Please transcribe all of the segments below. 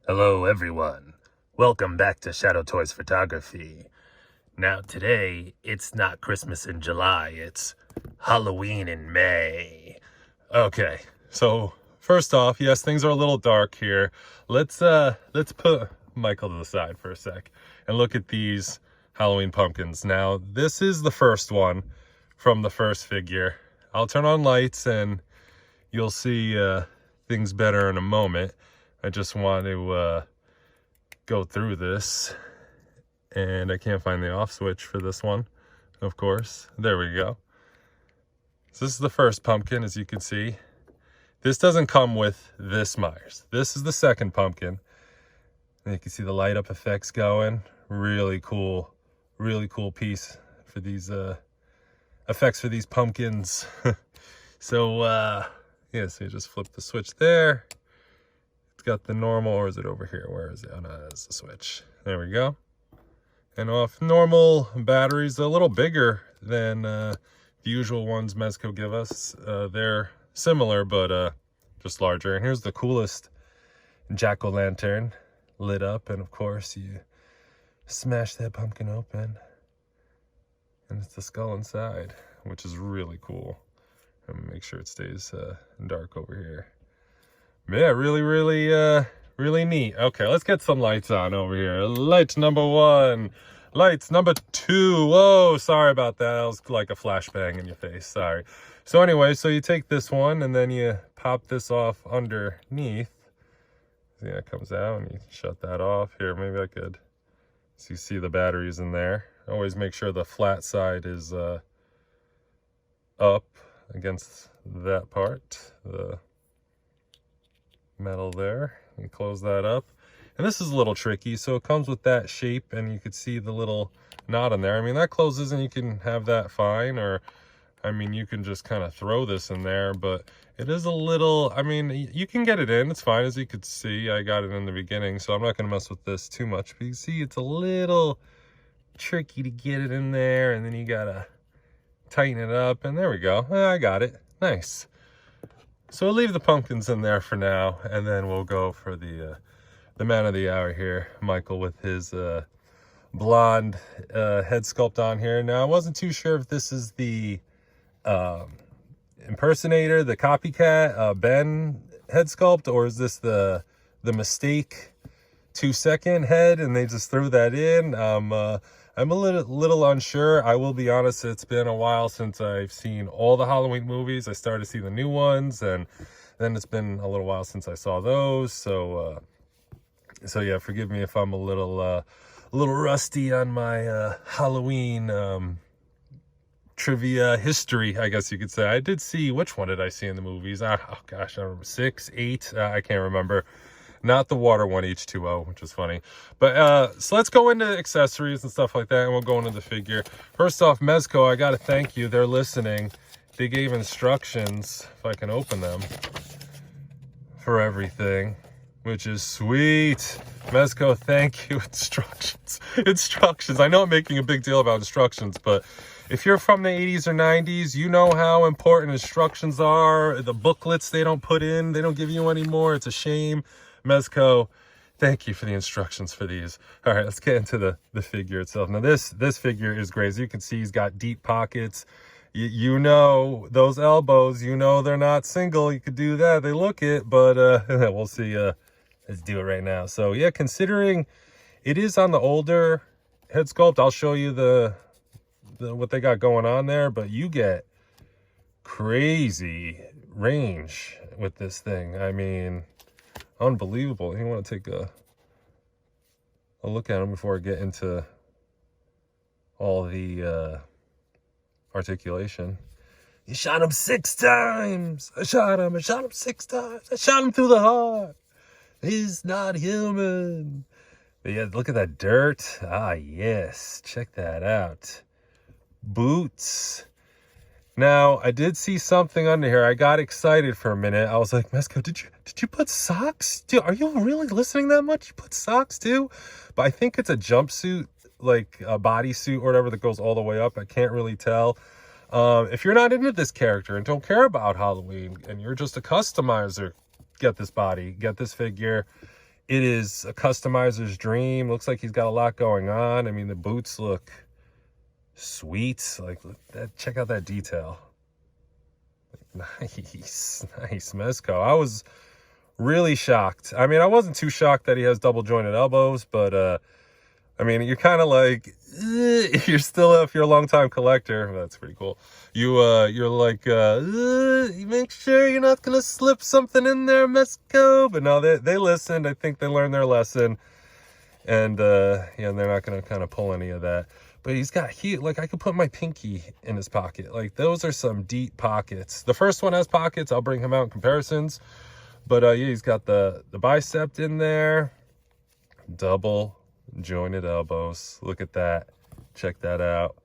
Hello everyone, welcome back to Shadowtoys Photography. Now today, it's not Christmas in July, it's Halloween in May. Okay, so first off, yes, things are a little dark here. Let's put Michael to the side for a sec and look at these Halloween pumpkins. Now, this is the first one from the first figure. I'll turn on lights and you'll see things better in a moment. I just want to go through this, and I can't find the off switch for this one, of course. There we go. So this is the first pumpkin, as you can see. This doesn't come with this Myers. This is the second pumpkin. And you can see the light up effects going. Really cool piece for these effects for these pumpkins. So yeah, so you just flip the switch there. Got the normal, or is it over here? Where is it? Oh no, that's the switch. There we go. And off normal batteries, a little bigger than the usual ones Mezco give us. They're similar, but just larger. And here's the coolest jack-o'-lantern lit up. And of course, you smash that pumpkin open, and it's the skull inside, which is really cool. And make sure it stays dark over here. Yeah, really neat. Okay, let's get some lights on over here. Light number one, lights number two. Whoa, sorry about that. That was like a flashbang in your face. Sorry. So anyway, so you take this one and then you pop this off underneath. See, that comes out and you shut that off. Here, maybe I could. So you see the batteries in there. Always make sure the flat side is up against that part. The metal there. You close that up, and this is a little tricky, so it comes with that shape, and you can see the little knot in there. I mean, that closes and you can have that fine, or I mean, you can just kind of throw this in there, but it is a little, I mean, you can get it in, it's fine. As you could see, I got it in the beginning, so I'm not going to mess with this too much, but you see it's a little tricky to get it in there, and then you gotta tighten it up, and there we go. I got it. Nice. So we'll leave the pumpkins in there for now, and then we'll go for the man of the hour here, Michael, with his blonde head sculpt on here. Now, I wasn't too sure if this is the impersonator, the copycat, Ben head sculpt, or is this the mistake 2-second head, and they just threw that in. I'm a little unsure. I will be honest, it's been a while since I've seen all the Halloween movies. I started to see the new ones, and then it's been a little while since I saw those. So yeah, forgive me if I'm a little rusty on my Halloween trivia history, I guess you could say. I did see, which one did I see in the movies? Oh gosh, I don't remember, 6, 8, I can't remember. Not the water one, H2O, which is funny. But so let's go into accessories and stuff like that, and we'll go into the figure. First off, Mezco, I got to thank you. They're listening. They gave instructions, if I can open them, for everything, which is sweet. Mezco, thank you. Instructions. I know I'm making a big deal about instructions, but if you're from the 80s or 90s, you know how important instructions are. The booklets they don't put in, they don't give you anymore. It's a shame. Mezco, thank you for the instructions for these. All right, let's get into the figure itself. Now, this figure is great. As you can see, he's got deep pockets. You know, those elbows, you know they're not single. You could do that. They look it, but we'll see. Let's do it right now. So, yeah, considering it is on the older head sculpt, I'll show you the what they got going on there, but you get crazy range with this thing. I mean, unbelievable. You want to take a look at him before I get into all the articulation. You shot him 6 times. I shot him 6 times. I shot him through the heart. He's not human. But yeah, look at that dirt. Ah, yes. Check that out. Boots. Now, I did see something under here. I got excited for a minute. I was like, Mezco, did you put socks? Dude, are you really listening that much? You put socks too? But I think it's a jumpsuit, like a bodysuit or whatever that goes all the way up. I can't really tell. If you're not into this character and don't care about Halloween and you're just a customizer, get this body, get this figure. it is a customizer's dream. Looks like he's got a lot going on. I mean, the boots look sweet. Like, look that, check out that detail. Nice, nice Mezco. I was really shocked. I mean, I wasn't too shocked that he has double jointed elbows, but I mean, you're kind of like, you're still, if you're a long time collector, that's pretty cool. You're like, make sure you're not gonna slip something in there, Mezco. But no, they listened. I think they learned their lesson, and yeah, they're not gonna kind of pull any of that. But he's got, like, I could put my pinky in his pocket. Like, those are some deep pockets. The first one has pockets. I'll bring him out in comparisons. But yeah, he's got the bicep in there, double jointed elbows. Look at that. Check that out.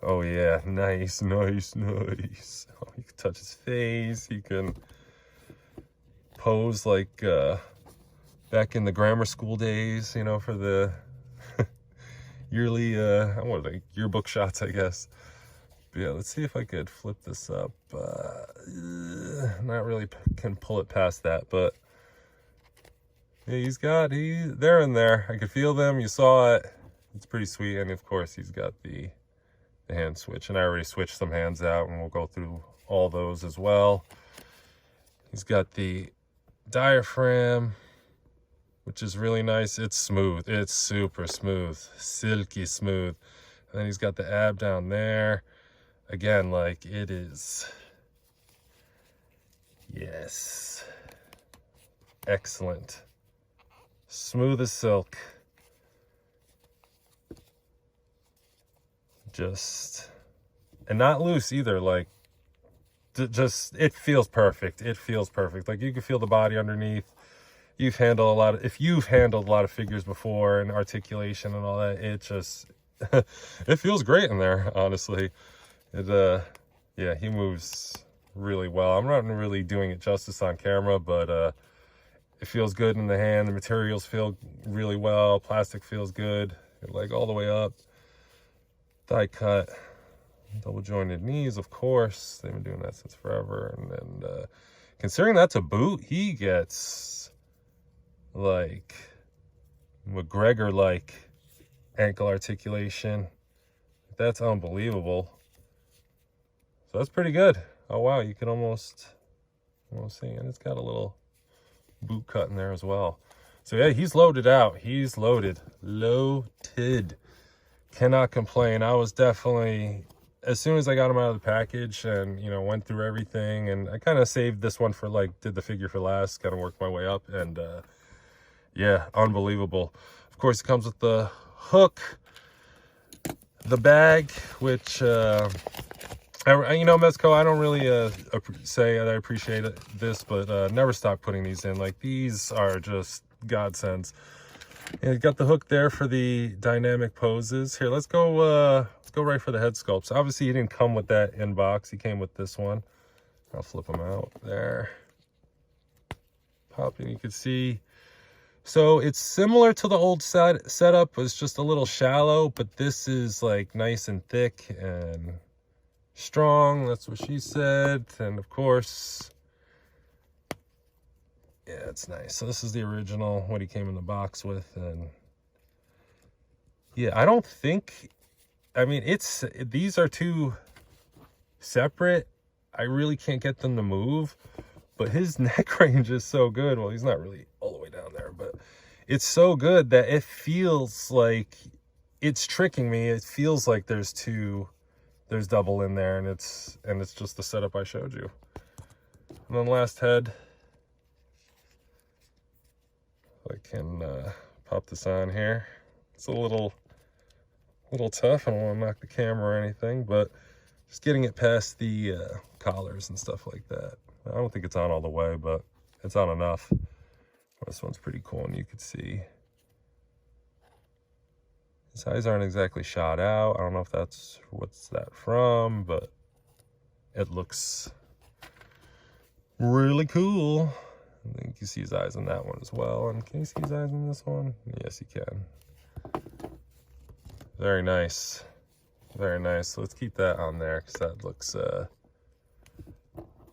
Oh yeah, nice, nice, nice. Oh, you can touch his face. You can pose like back in the grammar school days, you know, for the yearly what are they, yearbook shots, I guess. But yeah, let's see if I could flip this up. Not really can pull it past that, but yeah, they're in there. I could feel them. You saw it. It's pretty sweet. And of course, he's got the hand switch. And I already switched some hands out, and we'll go through all those as well. He's got the diaphragm, which is really nice. It's smooth. It's super smooth. Silky smooth. And then he's got the ab down there. Again, like, it is. Yes. Excellent. Smooth as silk. Just, and not loose either. Like, just, it feels perfect. It feels perfect. Like, you can feel the body underneath. If you've handled a lot of figures before, and articulation and all that, it just, it feels great in there, honestly. Yeah, he moves really well. I'm not really doing it justice on camera, but it feels good in the hand. The materials feel really well. Plastic feels good, like all the way up. Die cut, double jointed knees, of course. They've been doing that since forever. And then considering that's a boot, he gets like McGregor-like ankle articulation. That's unbelievable. So that's pretty good. Oh wow, you can almost see, and it's got a little boot cut in there as well. So yeah, he's loaded out. He's loaded. Cannot complain. I was definitely, as soon as I got him out of the package and, you know, went through everything, and I kind of saved this one for, like, did the figure for last, kind of worked my way up, and yeah, unbelievable. Of course, it comes with the hook, the bag, which you know, Mezco, I don't really say that I appreciate this, but never stop putting these in. Like, these are just godsends. And you got the hook there for the dynamic poses. Here, let's go right for the head sculpts. Obviously, he didn't come with that in box. He came with this one. I'll flip them out there. Pop, and you can see. So it's similar to the old setup. It's just a little shallow, but this is like nice and thick and strong. That's what she said. And of course, yeah, it's nice. So this is the original, what he came in the box with. And yeah, I don't think, I mean, these are two separate. I really can't get them to move, but his neck range is so good. Well, he's not really all the way down there, but it's so good that it feels like it's tricking me. It feels like there's double in there, and it's just the setup I showed you. And then last head, I can pop this on here. It's a little tough. I don't want to knock the camera or anything, but just getting it past the collars and stuff like that. I don't think it's on all the way, but it's on enough. This one's pretty cool, and you can see his eyes aren't exactly shot out. I don't know if that's, what's that from, but it looks really cool. I think you can see his eyes in that one as well. And can you see his eyes in this one? Yes, you can. Very nice. Very nice. So let's keep that on there, because that looks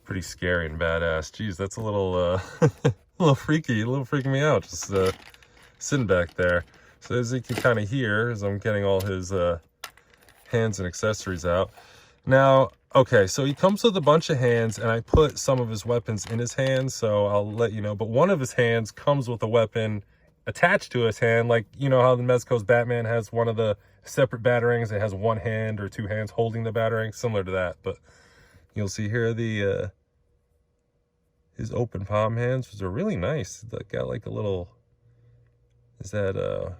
pretty scary and badass. Geez, that's a little a little freaking me out, just sitting back there. So as you can kind of hear, as I'm getting all his hands and accessories out. Now, okay, so he comes with a bunch of hands, and I put some of his weapons in his hands, so I'll let you know. But one of his hands comes with a weapon attached to his hand, like, you know how the Mezco's Batman has one of the separate batarangs. It has one hand or two hands holding the batarang, similar to that. But you'll see here the his open palm hands, which are really nice. They got like a little, is that I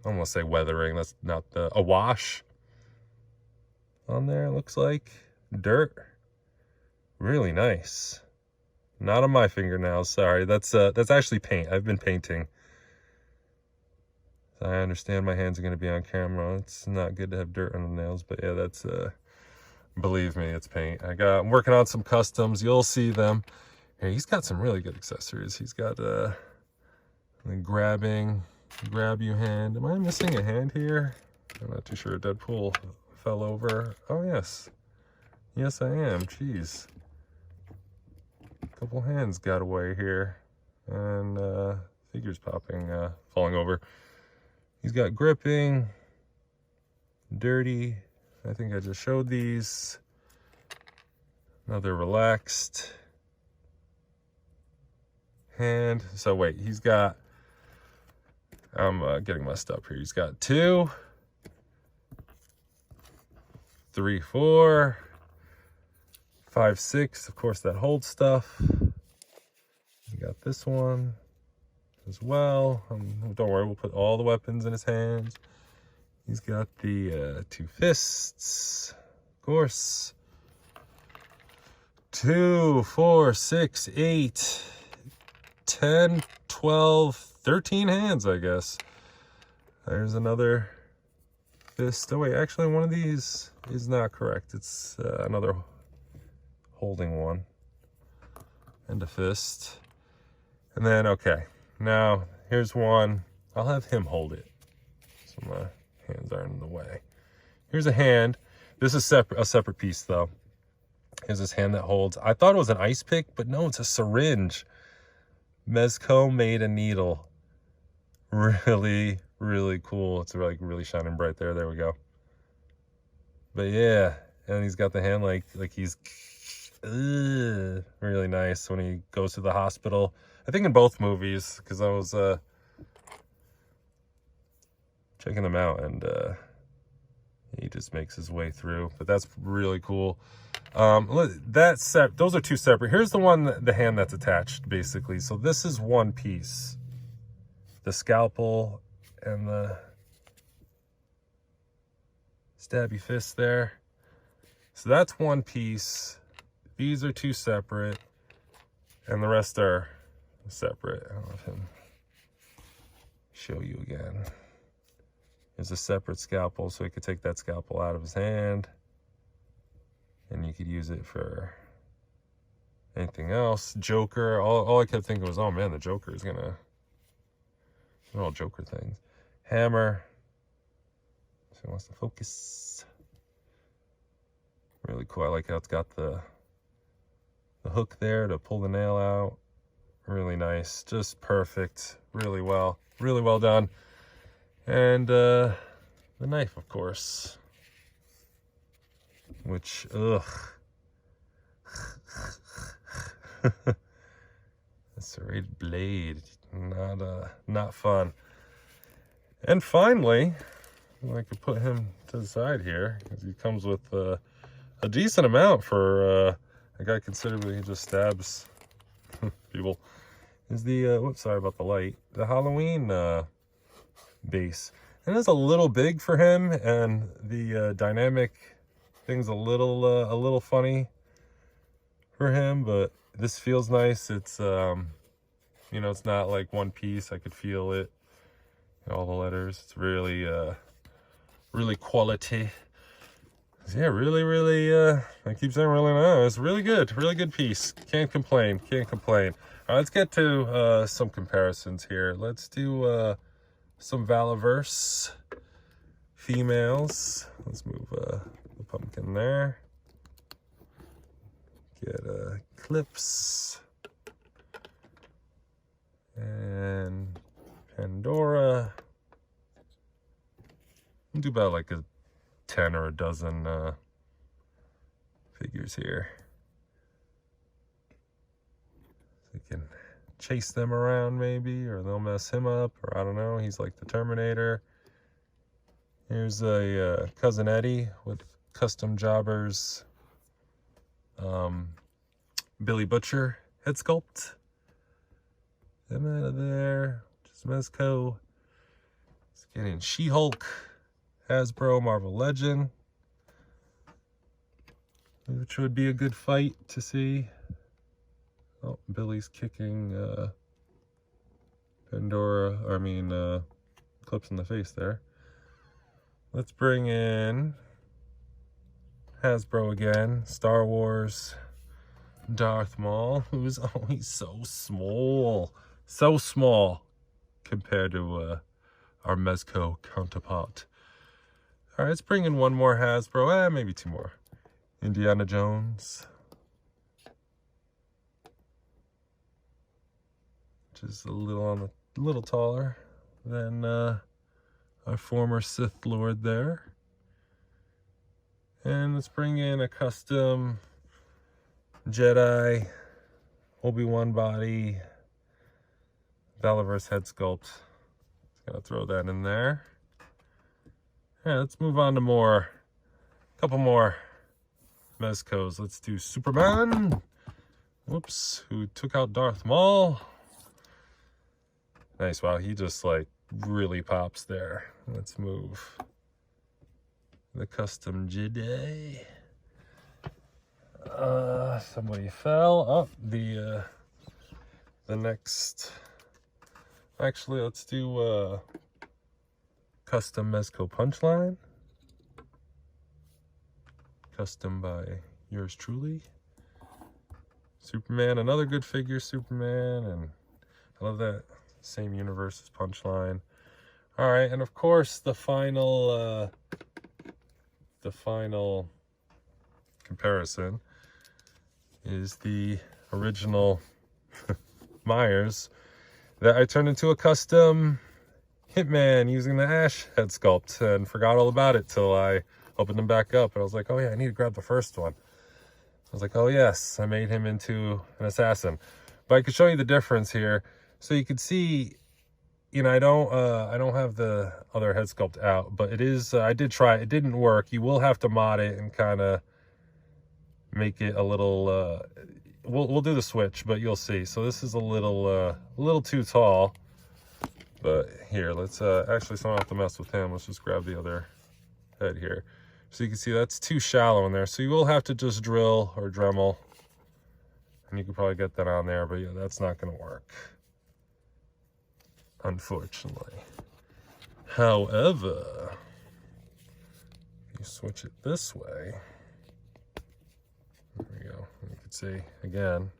don't want to say weathering, that's not a wash on there, it looks like dirt. Really nice. Not on my fingernails, sorry. That's actually paint. I've been painting. I understand my hands are going to be on camera. It's not good to have dirt on the nails, but yeah, that's believe me, it's paint. I'm working on some customs. You'll see them. Here, he's got some really good accessories. He's got the grab you hand. Am I missing a hand here? I'm not too sure. Deadpool fell over. Oh yes, yes I am. Jeez, a couple hands got away here, and figures popping, falling over. He's got gripping, dirty. I think I just showed these. Another relaxed hand. So wait, he's got, I'm getting messed up here. He's got 2, 3, 4, 5, 6. Of course, that holds stuff. We got this one as well. Don't worry, we'll put all the weapons in his hands. He's got the 2 fists, of course. 2, 4, 6, 8, 10, 12, 13 hands, I guess. There's another fist. Oh wait, actually one of these is not correct. It's another holding one and a fist. And then, okay, now here's one. I'll have him hold it so my hands aren't in the way. Here's a hand. This is a separate piece though. Here's this hand that holds, I thought it was an ice pick, but no, it's a syringe. Mezco made a needle. Really, really cool. It's like really shining bright there. There we go. But yeah, and he's got the hand like he's really nice when he goes to the hospital. I think in both movies, because I was checking them out, and he just makes his way through. But that's really cool. Those are 2 separate. Here's the one, the hand that's attached, basically. So this is one piece. The scalpel and the stabby fist there. So that's one piece. These are 2 separate. And the rest are separate. I don't know if I can show you again. There's a separate scalpel, so he could take that scalpel out of his hand. And you could use it for anything else. Joker, all I kept thinking was, oh man, the Joker is gonna, they're all Joker things. Hammer, so he wants to focus. Really cool. I like how it's got the hook there to pull the nail out. Really nice, just perfect. Really well done. And the knife, of course. Which, ugh. A serrated blade, not fun. And finally, I could put him to the side here, because he comes with a decent amount for a guy considerably who just stabs people. Is the, whoops, sorry about the light, the Halloween base. And it's a little big for him, and the dynamic thing's a little funny for him, but this feels nice. It's you know, it's not like one piece. I could feel it, all the letters. It's really really quality. Yeah, really I keep saying really nice. Really good piece. Can't complain. All right, let's get to some comparisons here. Let's do some Valaverse females. Let's move the pumpkin there. Get clips. And Pandora. I'll do about like a 10 or a dozen figures here. So you can chase them around maybe, or they'll mess him up, or I don't know. He's like the Terminator. Here's a Cousin Eddie with custom jobbers. Billy Butcher head sculpt. Him out of there. Just Mezco. Let's get in She-Hulk. Hasbro Marvel Legend. Which would be a good fight to see. Oh, Billy's kicking Clips in the face there. Let's bring in Hasbro again. Star Wars Darth Maul, who's he's so small. So small compared to our Mezco counterpart. All right, let's bring in one more Hasbro, maybe two more. Indiana Jones, which is a little taller than our former Sith Lord there. And let's bring in a custom Jedi Obi-Wan body Valaverse head sculpt. Just gonna throw that in there. Yeah, let's move on to a couple more Mezcos. Let's do Superman. Whoops, who took out Darth Maul. Nice, wow, he just like really pops there. Let's move the custom Jedi. Somebody fell. Oh, the next. Actually, let's do custom Mezco punchline. Custom by yours truly. Superman, another good figure, Superman, and I love that same universe as punchline. All right, and of course the final comparison is the original Myers that I turned into a custom Hitman using the Ash head sculpt and forgot all about it till I opened them back up. And I was like, oh yeah, I need to grab the first one. I was like, oh yes, I made him into an assassin. But I could show you the difference here. So you could see, you know, I don't have the other head sculpt out, but it is, I did try it. It didn't work. You will have to mod it and kind of make it a little, we'll do the switch, but you'll see. So this is a little too tall. But here, let's actually, so I don't have to mess with him. Let's just grab the other head here. So you can see that's too shallow in there. So you will have to just drill or Dremel. And you can probably get that on there, but yeah, that's not going to work, unfortunately. However, you switch it this way. There we go. You can see, again,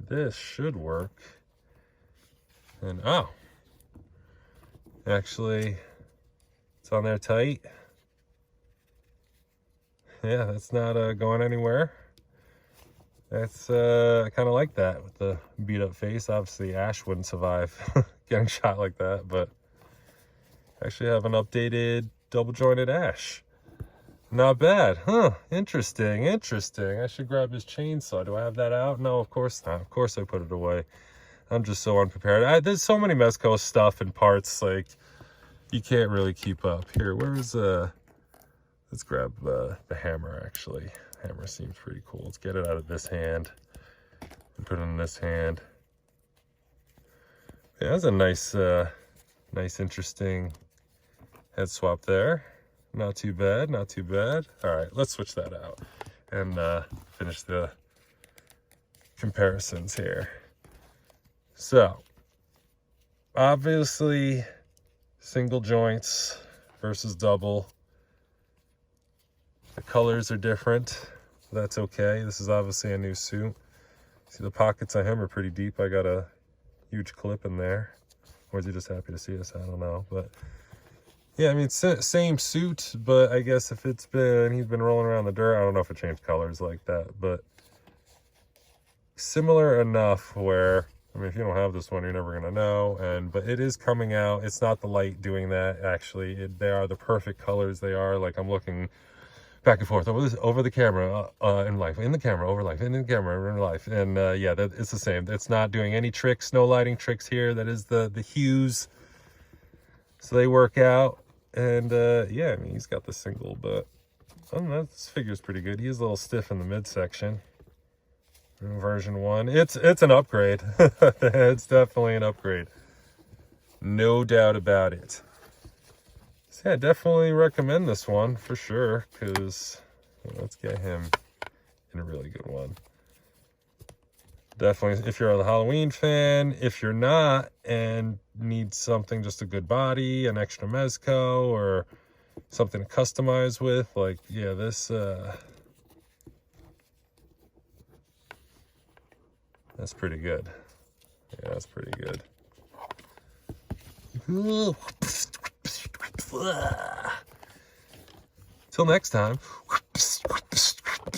this should work. And, oh, actually, it's on there tight. Yeah, that's not going anywhere. That's I kind of like that with the beat up face. Obviously Ash wouldn't survive getting shot like that, but I actually have an updated double jointed Ash. Not bad, huh? Interesting. I should grab his chainsaw. Do I have that out? No, of course not. Of course I put it away. I'm just so unprepared. There's so many Mezco stuff and parts, like you can't really keep up. Here, where's let's grab the hammer, actually. Hammer seems pretty cool. Let's get it out of this hand and put it in this hand. Yeah, that's a nice, interesting head swap there. Not too bad, not too bad. All right, let's switch that out and finish the comparisons here. So, obviously, single joints versus double. The colors are different. That's okay. This is obviously a new suit. See, the pockets on him are pretty deep. I got a huge clip in there. Or is he just happy to see us? I don't know. But yeah, I mean, same suit, but I guess if he's been rolling around the dirt, I don't know if it changed colors like that. But similar enough where, I mean, if you don't have this one, you're never going to know. But it is coming out. It's not the light doing that, actually. They are the perfect colors. They are, like, I'm looking back and forth over the camera in life, in the camera, over life, in the camera, in life. And yeah, it's the same. It's not doing any tricks, no lighting tricks here. That is the hues. So they work out. And yeah, I mean, he's got the single, but I don't know, this figure's pretty good. He is a little stiff in the midsection. Version 1. It's an upgrade. It's definitely an upgrade. No doubt about it. So yeah, definitely recommend this one for sure, because let's get him in a really good one. Definitely, if you're a Halloween fan. If you're not and need something, just a good body, an extra Mezco, or something to customize with, like, yeah, this that's pretty good. Yeah, that's pretty good. Till next time.